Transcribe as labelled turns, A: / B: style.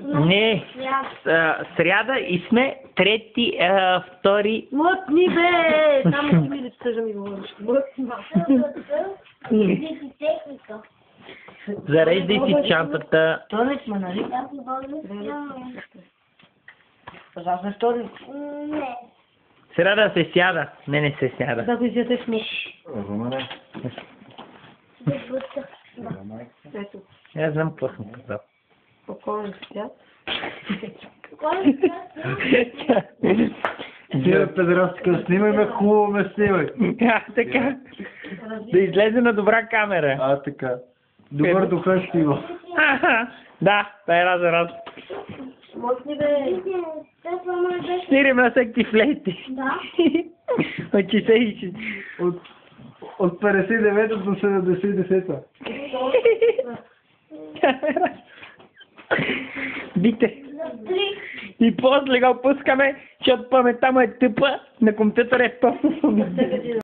A: Не, сряда и сме трети, втори.
B: Мътни бе! Само ти ми липса да ми говориш.
A: Зареждай си чантата.
B: Вторник сме, нали? Пожалуйста, вторник.
C: Не.
A: Сряда се сяда. Не се сяда.
B: Да, ви взете смеш. Ето,
A: Я знам какво съм казал.
B: покойно свят.
D: Тия педерастика, снимай ме, хубаво ме снимай.
A: Така. Да излезе на добра камера.
D: Така. Добър духа ще има.
A: Да, това е раз.
B: Мътни бе!
A: Снирим на всеки флейти.
C: Да.
A: От 60.
D: От 59 до 70.
A: Бите. И после го пускаме, защото паметта му е тъпа, на компютъра е пълно.